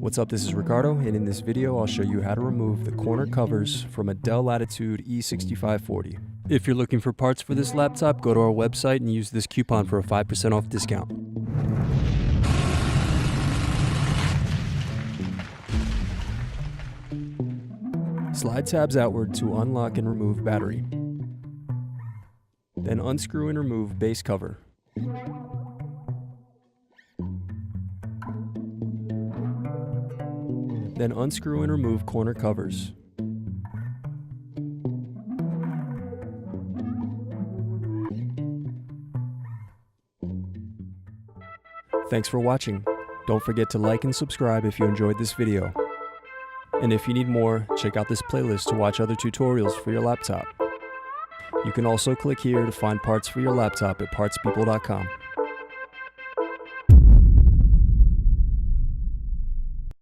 What's up, this is Ricardo, and in this video I'll show you how to remove the corner covers from a Dell Latitude E6540. If you're looking for parts for this laptop, go to our website and use this coupon for a 5% off discount. Slide tabs outward to unlock and remove battery. Then unscrew and remove base cover. Then unscrew and remove corner covers. Thanks for watching. Don't forget to like and subscribe if you enjoyed this video. And if you need more, check out this playlist to watch other tutorials for your laptop. You can also click here to find parts for your laptop at partspeople.com.